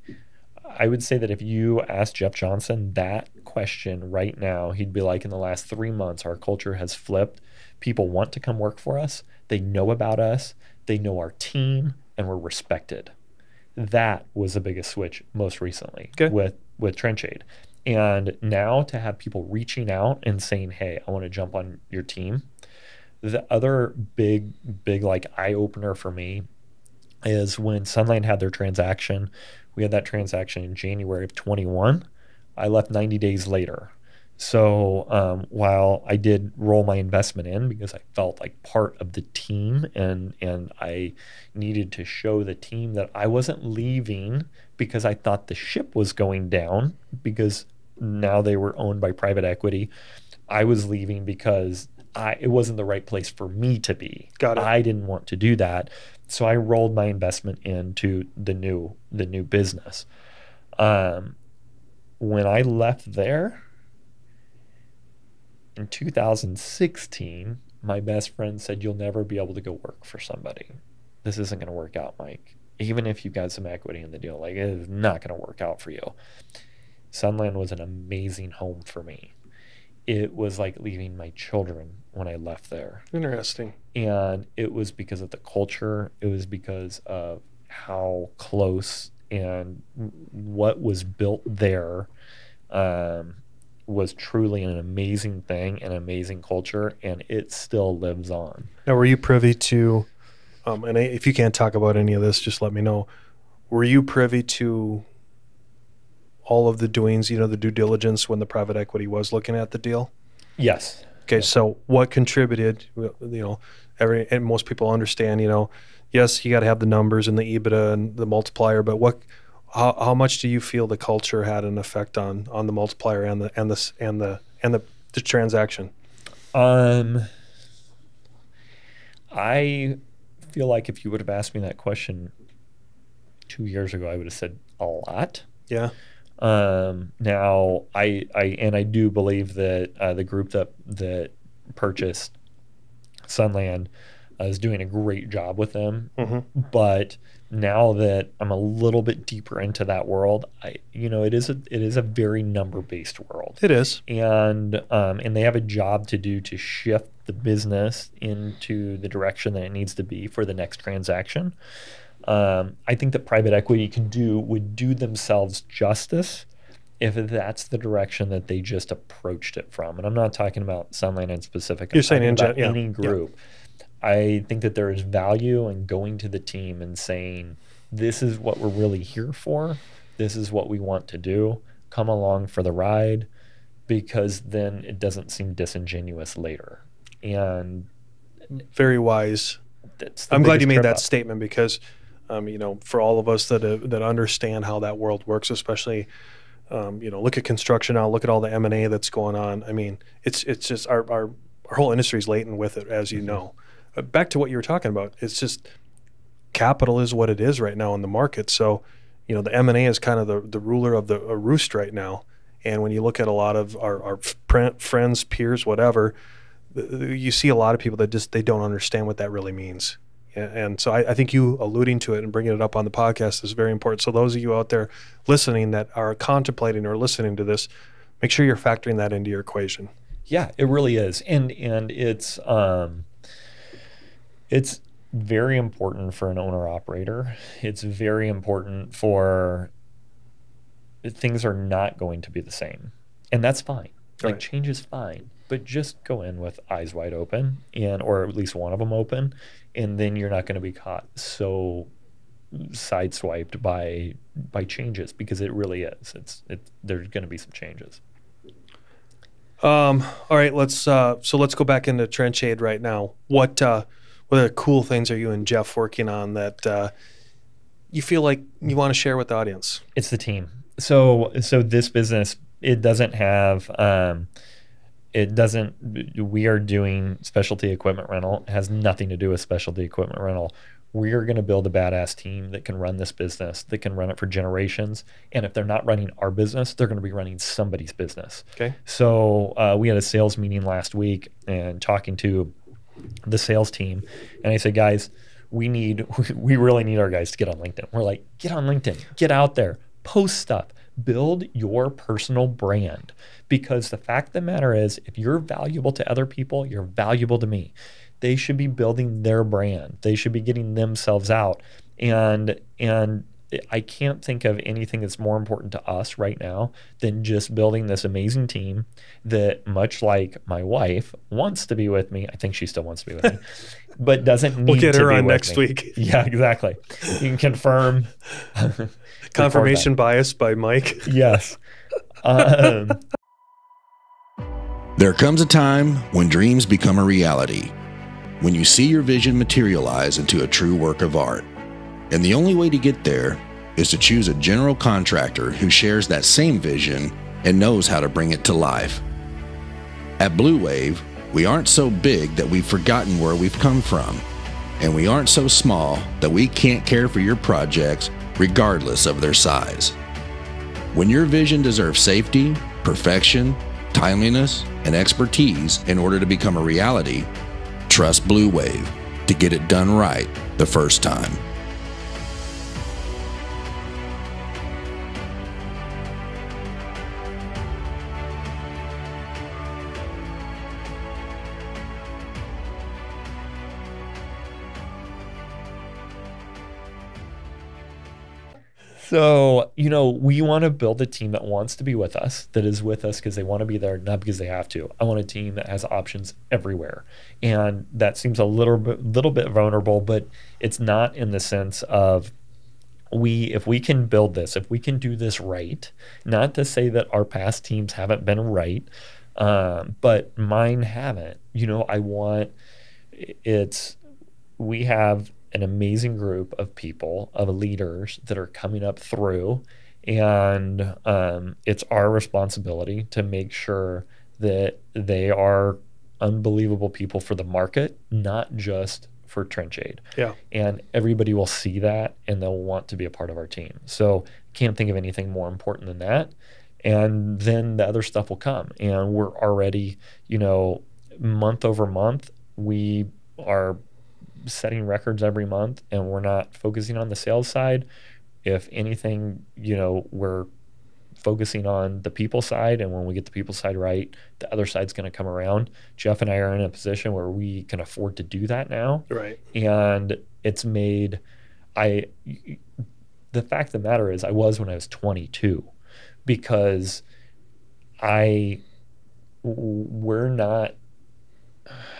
that if you asked Jeff Johnson that question right now, he'd be like, in the last 3 months, our culture has flipped. People want to come work for us. They know about us. They know our team, and we're respected. That was the biggest switch most recently with TRENCH-ADE. And now to have people reaching out and saying, hey, I want to jump on your team. The other big like eye-opener for me is when Sunland had their transaction. We had that transaction in January of 21. I left 90 days later. So while I did roll my investment in because I felt like part of the team and I needed to show the team that I wasn't leaving because I thought the ship was going down because now they were owned by private equity. I was leaving because it wasn't the right place for me to be. Got it. I didn't want to do that. So I rolled my investment into the new business. When I left there in 2016, my best friend said, you'll never be able to go work for somebody. This isn't going to work out, Mike. Even if you've got some equity in the deal, like, it is not going to work out for you. Sunland was an amazing home for me. It was like leaving my children when I left there. Interesting. And it was because of the culture. It was because of how close and what was built there was truly an amazing thing, an amazing culture, and it still lives on. Now, were you privy to, and if you can't talk about any of this, just let me know, were you privy to all of the doings, the due diligence when the private equity was looking at the deal? Yes. Okay, so what contributed, and most people understand, yes, you got to have the numbers and the EBITDA and the multiplier, but how much do you feel the culture had an effect on the multiplier and the transaction? I feel like if you would have asked me that question 2 years ago, I would have said a lot. Yeah. Now I do believe that the group that purchased Sunland is doing a great job with them. Mm-hmm. But now that I'm a little bit deeper into that world, it is a very number-based world. It is. And they have a job to do to shift the business into the direction that it needs to be for the next transaction. I think that private equity would do themselves justice if that's the direction that they just approached it from. And I'm not talking about Sunland in specific. You're saying about any group. Yeah. I think that there is value in going to the team and saying, this is what we're really here for. This is what we want to do. Come along for the ride, because then it doesn't seem disingenuous later. And very wise. I'm glad you made that statement because, for all of us that understand how that world works, especially, look at construction now, look at all the M&A that's going on. I mean, it's just our whole industry is latent with it, as you know. Back to what you were talking about, it's just capital is what it is right now in the market. So, the M&A is kind of the ruler of the roost right now. And when you look at a lot of our friends, peers, whatever, you see a lot of people that they don't understand what that really means. And so I think you alluding to it and bringing it up on the podcast is very important. So those of you out there listening that are contemplating or listening to this, make sure you're factoring that into your equation. Yeah, it really is. And it's very important for an owner-operator. It's very important for things are not going to be the same. And that's fine. Like, change is fine. But just go in with eyes wide open, or at least one of them open, and then you're not going to be caught so sideswiped by changes, because it really is. There's going to be some changes. All right, let's go back into TRENCH-ADE right now. What what other cool things are you and Jeff working on that you feel like you want to share with the audience? It's the team. So this business, it doesn't have, we are doing specialty equipment rental. It has nothing to do with specialty equipment rental. We are going to build a badass team that can run this business, that can run it for generations. And if they're not running our business, they're going to be running somebody's business. Okay. So we had a sales meeting last week and talking to the sales team. And I said, guys, we really need our guys to get on LinkedIn. We're like, get on LinkedIn, get out there, post stuff, build your personal brand. Because the fact of the matter is, if you're valuable to other people, you're valuable to me. They should be building their brand. They should be getting themselves out. And I can't think of anything that's more important to us right now than just building this amazing team that, much like my wife, wants to be with me. I think she still wants to be with me, but doesn't need to be with me. We'll get her on next week. Yeah, exactly. You can confirm. Confirmation bias by Mike. Yes. There comes a time when dreams become a reality, when you see your vision materialize into a true work of art. And the only way to get there is to choose a general contractor who shares that same vision and knows how to bring it to life. At Blue Wave, we aren't so big that we've forgotten where we've come from, and we aren't so small that we can't care for your projects regardless of their size. When your vision deserves safety, perfection, timeliness, and expertise in order to become a reality, trust Blue Wave to get it done right the first time. So, we want to build a team that wants to be with us, that is with us because they want to be there, not because they have to. I want a team that has options everywhere. And that seems a little bit vulnerable, but it's not in the sense of if we can build this, if we can do this right, not to say that our past teams haven't been right, but mine haven't. We have an amazing group of people, of leaders that are coming up through, and it's our responsibility to make sure that they are unbelievable people for the market, not just for TRENCH-ADE. Yeah. And everybody will see that and they'll want to be a part of our team. So can't think of anything more important than that. And then the other stuff will come. And we're already, month over month, we are setting records every month, and we're not focusing on the sales side. If anything, we're focusing on the people side, and when we get the people side right, the other side's going to come around. Jeff and I are in a position where we can afford to do that now. Right. And it's made, the fact of the matter is I was when I was 22, because we're not,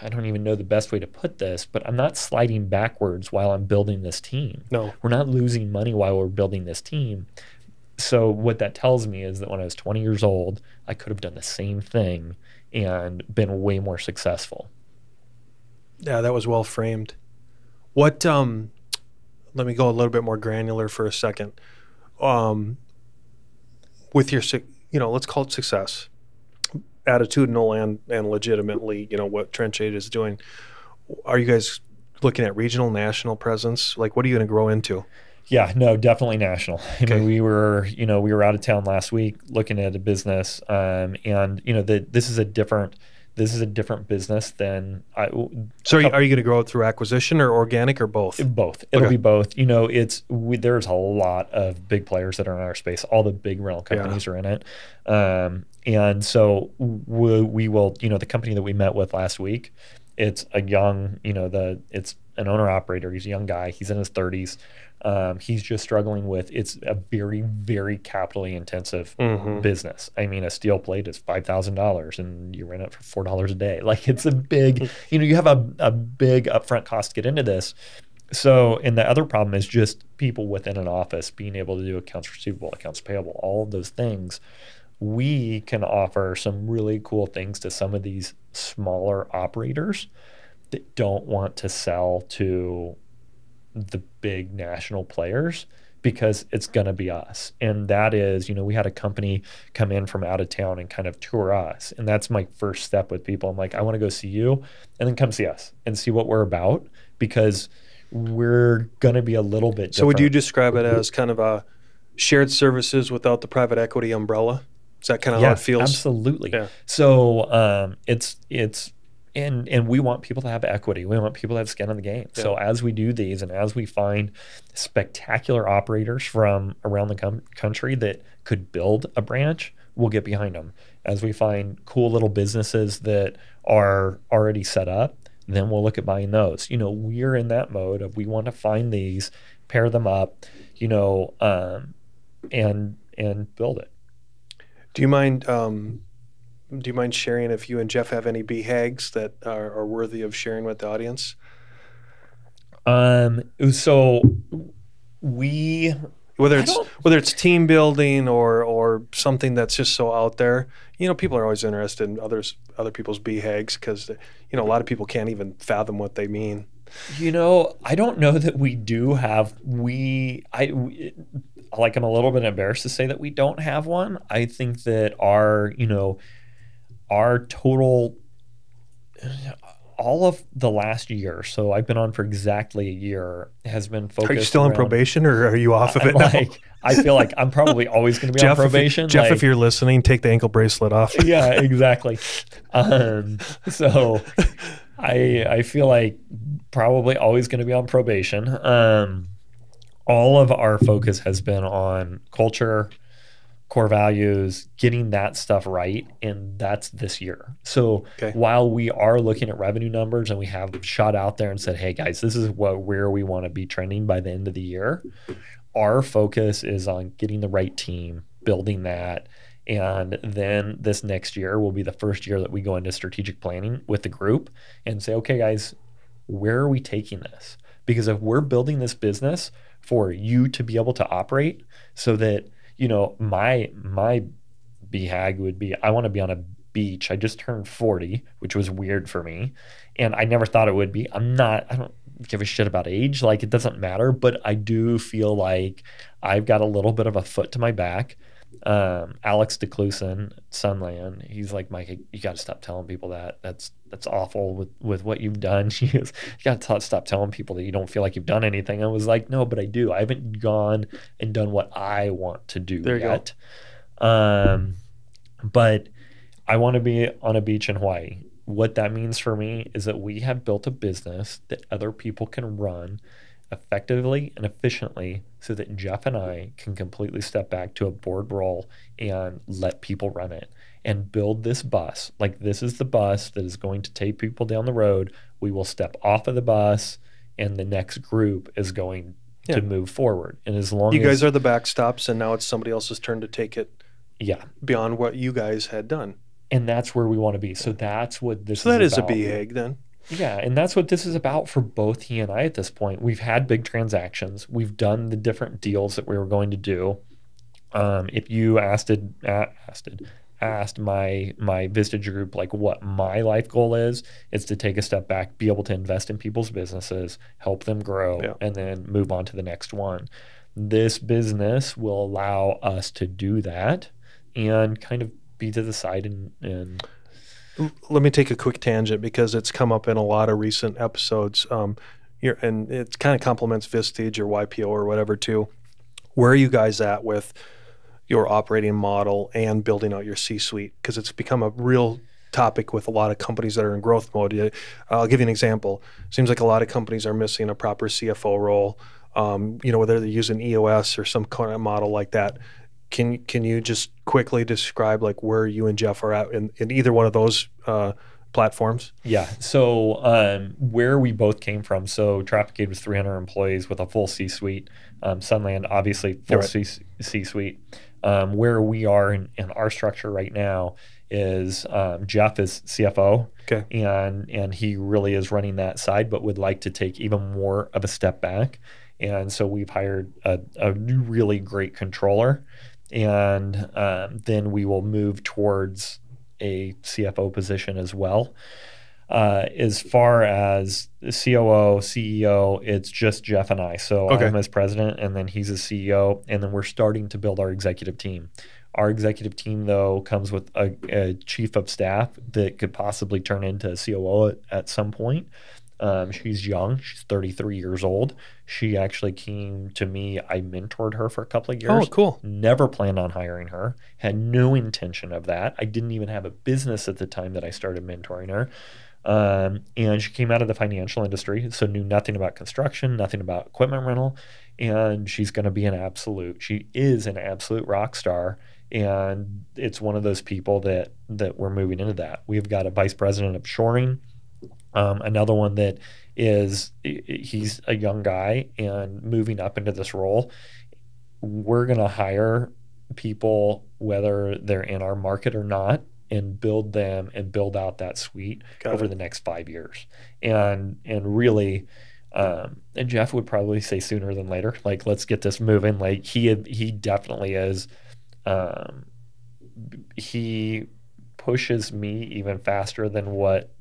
I don't even know the best way to put this, but I'm not sliding backwards while I'm building this team. No. We're not losing money while we're building this team. So what that tells me is that when I was 20 years old, I could have done the same thing and been way more successful. Yeah, that was well framed. Let me go a little bit more granular for a second. With your, let's call it success, attitudinal and legitimately, what TRENCH-ADE is doing. Are you guys looking at regional, national presence? Like, what are you going to grow into? Yeah, no, definitely national. Okay. I mean, we were out of town last week looking at a business, and this is a different business than So are you going to grow it through acquisition or organic or both? Both. It'll be both. There's a lot of big players that are in our space. All the big rental companies are in it. And so we will, the company that we met with last week, it's a young, it's an owner operator. He's a young guy. He's in his 30s. He's just struggling with, it's a very, very capitally intensive business. I mean, a steel plate is $5,000 and you rent it for $4 a day. Like, it's a big, you have a big upfront cost to get into this. So, and the other problem is just people within an office being able to do accounts receivable, accounts payable, all of those things. We can offer some really cool things to some of these smaller operators that don't want to sell to the big national players because it's going to be us. And that is, we had a company come in from out of town and kind of tour us. And that's my first step with people. I'm like, I want to go see you and then come see us and see what we're about, because we're going to be a little bit different. So would you describe it as kind of a shared services without the private equity umbrella? Is that kind of how it feels? Absolutely. Yeah. So and we want people to have equity. We want people to have skin in the game. Yeah. So as we do these and as we find spectacular operators from around the country that could build a branch, we'll get behind them. As we find cool little businesses that are already set up, then we'll look at buying those. We're in that mode of we want to find these, pair them up, and build it. Do you mind sharing if you and Jeff have any BHAGs that are worthy of sharing with the audience? So we, whether it's team building or something that's just so out there, people are always interested in other people's BHAGs because a lot of people can't even fathom what they mean. I don't know that we do have. I'm a little bit embarrassed to say that we don't have one. I think that our total, all of the last year, so I've been on for exactly a year, has been focused. Are you still on probation, or are you off of it now? I feel like I'm probably always going to be on probation. Jeff, if you're listening, take the ankle bracelet off. Yeah, exactly. So I feel like probably always going to be on probation. All of our focus has been on culture, core values, getting that stuff right, and that's this year. So while we are looking at revenue numbers and we have shot out there and said, hey guys, this is where we want to be trending by the end of the year, our focus is on getting the right team, building that, and then this next year will be the first year that we go into strategic planning with the group and say, okay guys, where are we taking this? Because if we're building this business for you to be able to operate so that, my BHAG would be, I want to be on a beach. I just turned 40, which was weird for me. And I never thought it would be. I don't give a shit about age. Like, it doesn't matter. But I do feel like I've got a little bit of a foot to my back. Alex DeCluson, Sunland, he's like, Mike, you got to stop telling people that. That's awful with what you've done. You got to stop telling people that you don't feel like you've done anything. I was like, no, but I do. I haven't gone and done what I want to do yet. But I want to be on a beach in Hawaii. What that means for me is that we have built a business that other people can run effectively and efficiently so that Jeff and I can completely step back to a board role and let people run it and build this bus. Like, this is the bus that is going to take people down the road. We will step off of the bus and the next group is going to move forward. And as long as you guys are the backstops and now it's somebody else's turn to take it beyond what you guys had done. And that's where we want to be. So that's what this is about. So that is a BHAG then. Yeah, and that's what this is about for both he and I at this point. We've had big transactions. We've done the different deals that we were going to do. If you asked my Vistage group like what my life goal is to take a step back, be able to invest in people's businesses, help them grow, and then move on to the next one. This business will allow us to do that and kind of be to the side and let me take a quick tangent because it's come up in a lot of recent episodes. And it kind of complements Vistage or YPO or whatever too. Where are you guys at with your operating model and building out your C-suite? Because it's become a real topic with a lot of companies that are in growth mode. I'll give you an example. Seems like a lot of companies are missing a proper CFO role. Whether they're using EOS or some kind of model like that. Can you just quickly describe like where you and Jeff are at in either one of those platforms? Yeah. So where we both came from. So TRENCH-ADE was 300 employees with a full C-suite. Sunland, obviously, full C-suite. Where we are in our structure right now is Jeff is CFO. Okay. And he really is running that side, but would like to take even more of a step back. And so we've hired a really great controller. And then we will move towards a CFO position as well. As far as COO, CEO, it's just Jeff and I. So I'm his president, and then he's a CEO, and then we're starting to build our executive team. Our executive team, though, comes with a chief of staff that could possibly turn into a COO at some point. She's young. She's 33 years old. She actually came to me. I mentored her for a couple of years. Oh, cool. Never planned on hiring her. Had no intention of that. I didn't even have a business at the time that I started mentoring her. And she came out of the financial industry, so knew nothing about construction, nothing about equipment rental. And she's going to be she is an absolute rock star. And it's one of those people that we're moving into that. We've got a vice president of shoring. Another one that he's a young guy and moving up into this role. We're going to hire people, whether they're in our market or not, and build them and build out that suite over the next 5 years. And really, and Jeff would probably say sooner than later, like, let's get this moving. Like he definitely is. He pushes me even faster than what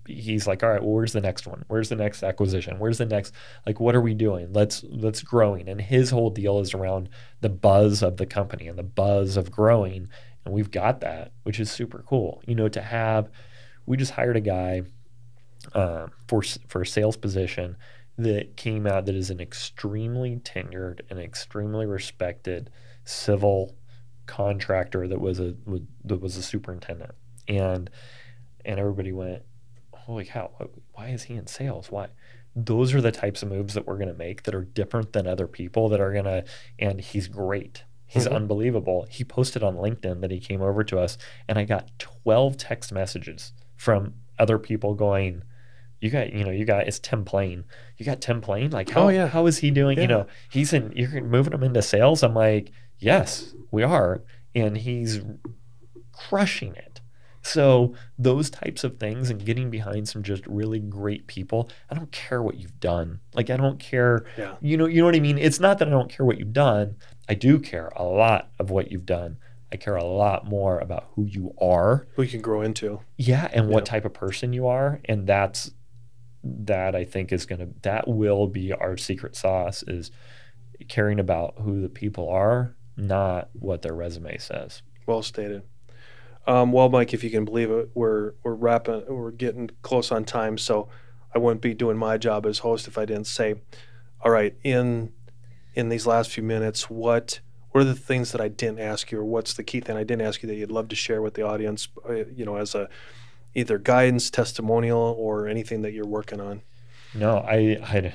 he's like, all right, well, where's the next one? Where's the next acquisition? Where's the next, like, what are we doing? Let's growing. And his whole deal is around the buzz of the company and the buzz of growing. And we've got that, which is super cool. We just hired a guy for a sales position that came out that is an extremely tenured and extremely respected civil contractor that was a superintendent. And everybody went, holy cow, why is he in sales? Why? Those are the types of moves that we're going to make that are different than other people that are going to, and he's great. He's unbelievable. He posted on LinkedIn that he came over to us, and I got 12 text messages from other people going, it's Tim Plain. You got Tim Plain? Like, how is he doing? Yeah. You're moving him into sales? I'm like, yes, we are. And he's crushing it. So those types of things and getting behind some just really great people, I don't care what you've done. Like, I don't care, you know what I mean? It's not that I don't care what you've done. I do care a lot of what you've done. I care a lot more about who you are. Who you can grow into. Yeah, and what type of person you are. And that I think that will be our secret sauce, is caring about who the people are, not what their resume says. Well stated. Well, Mike, if you can believe it, we're getting close on time, so I wouldn't be doing my job as host if I didn't say, all right, in these last few minutes, what are the things that I didn't ask you, or what's the key thing I didn't ask you that you'd love to share with the audience, as a either guidance, testimonial, or anything that you're working on? No, I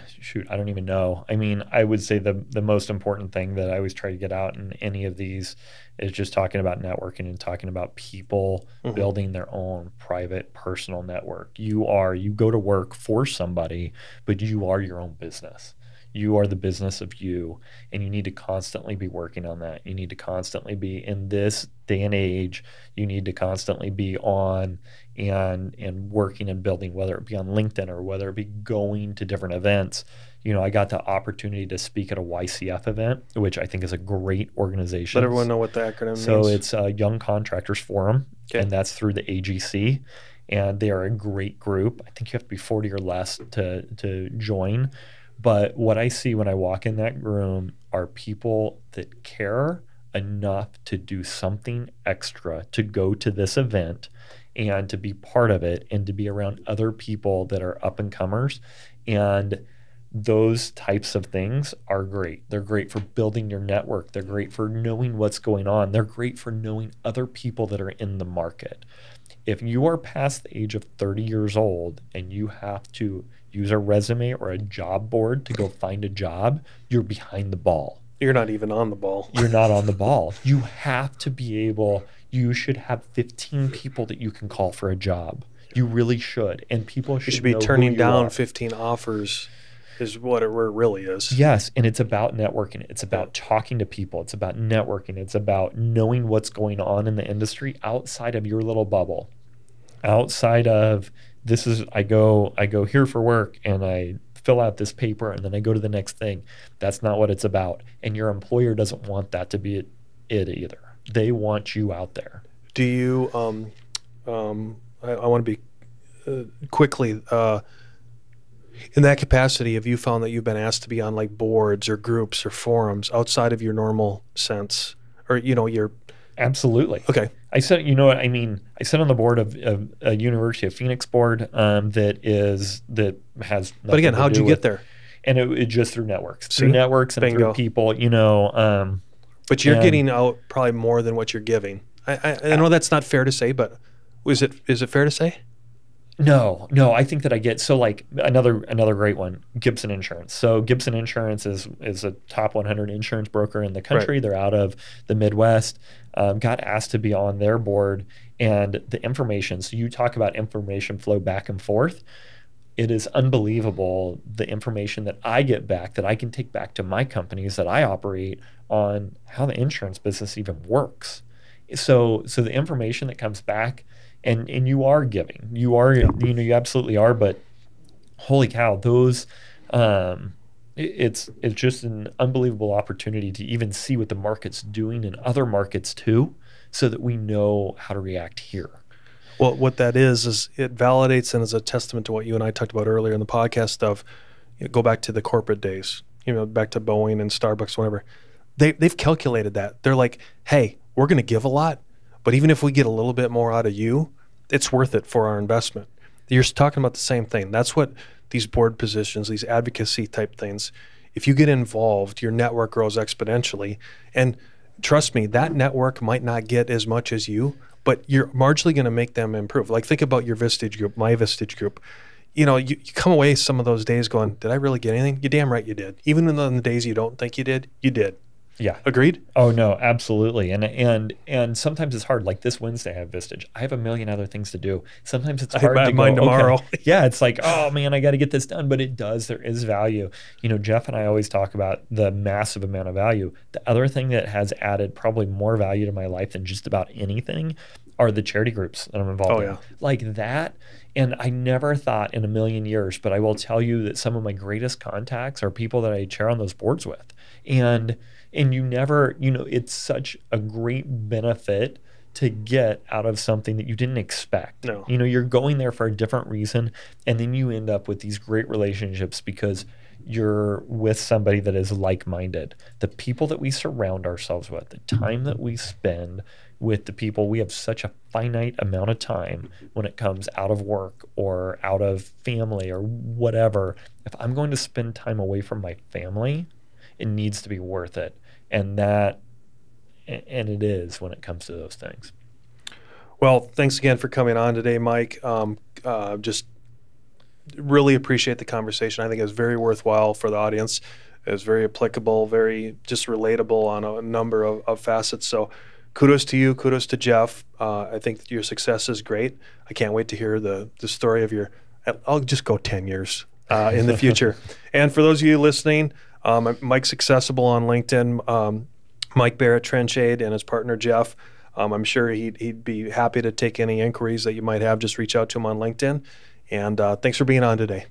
don't even know. I mean, I would say the most important thing that I always try to get out in any of these is just talking about networking and talking about people building their own private personal network. You go to work for somebody, but you are your own business. You are the business of you, and you need to constantly be working on that. You need to constantly be, in this day and age, you need to constantly be on and working and building, whether it be on LinkedIn or whether it be going to different events. I got the opportunity to speak at a YCF event, which I think is a great organization. Let everyone know what the acronym means. So it's Young Contractors Forum, and that's through the AGC. And they are a great group. I think you have to be 40 or less to join. But what I see when I walk in that room are people that care enough to do something extra to go to this event and to be part of it and to be around other people that are up and comers. And those types of things are great. They're great for building your network. They're great for knowing what's going on. They're great for knowing other people that are in the market. If you are past the age of 30 years old and you have to use a resume or a job board to go find a job, you're behind the ball. You're not even on the ball. You're not on the ball. You have to be able, you should have 15 people that you can call for a job. You really should. And people should be turning down 15 offers is what it really is. Yes, and it's about networking. It's about talking to people. It's about networking. It's about knowing what's going on in the industry outside of your little bubble. Outside of I go here for work and I fill out this paper and then I go to the next thing. That's not what it's about. And your employer doesn't want that to be it either. They want you out there. Do you I want to be quickly, in that capacity, have you found that you've been asked to be on like boards or groups or forums outside of your normal sense, or your? Absolutely. Okay. I sit, I sit on the board of a University of Phoenix board that has. But again, how'd you get there? And it just through networks, through Bingo. People, But you're getting out probably more than what you're giving. I know that's not fair to say, but is it fair to say? No, I think that I get, so like another great one, Gibson Insurance. So Gibson Insurance is a top 100 insurance broker in the country. Right. They're out of the Midwest. Got asked to be on their board, and the information, so you talk about information flow back and forth. It is unbelievable, the information that I get back that I can take back to my companies that I operate on how the insurance business even works. So the information that comes back, and you are giving, you absolutely are, but holy cow, those, it's just an unbelievable opportunity to even see what the market's doing in other markets too, so that we know how to react here. Well, what that is it validates and is a testament to what you and I talked about earlier in the podcast of, go back to the corporate days, back to Boeing and Starbucks, whatever. They've calculated that. They're like, hey, we're going to give a lot, but even if we get a little bit more out of you, it's worth it for our investment. You're talking about the same thing. That's what these board positions, these advocacy type things, if you get involved, your network grows exponentially. And trust me, that network might not get as much as you, but you're marginally going to make them improve. Like think about your Vistage group, my Vistage group. You come away some of those days going, did I really get anything? You're damn right you did. Even on the days you don't think you did, you did. Yeah. Agreed? Oh, no, absolutely. And sometimes it's hard. Like this Wednesday, I have Vistage. I have a million other things to do. Sometimes it's hard to mine tomorrow. Okay. Yeah, it's like, oh, man, I got to get this done. But there is value. Jeff and I always talk about the massive amount of value. The other thing that has added probably more value to my life than just about anything are the charity groups that I'm involved in. Like that. And I never thought in a million years, but I will tell you that some of my greatest contacts are people that I chair on those boards with. And you never, it's such a great benefit to get out of something that you didn't expect. No. You're going there for a different reason, and then you end up with these great relationships because you're with somebody that is like-minded. The people that we surround ourselves with, the time that we spend with the people, we have such a finite amount of time when it comes out of work or out of family or whatever. If I'm going to spend time away from my family, it needs to be worth it. And it is when it comes to those things. Well, thanks again for coming on today, Mike. Just really appreciate the conversation. I think it was very worthwhile for the audience. It was very applicable, very just relatable on a number of facets. So kudos to you, kudos to Jeff. I think that your success is great. I can't wait to hear the story of I'll just go 10 years in the future. And for those of you listening, Mike's accessible on LinkedIn. Mike Baer at TRENCH-ADE and his partner Jeff. I'm sure he'd be happy to take any inquiries that you might have. Just reach out to him on LinkedIn. And thanks for being on today.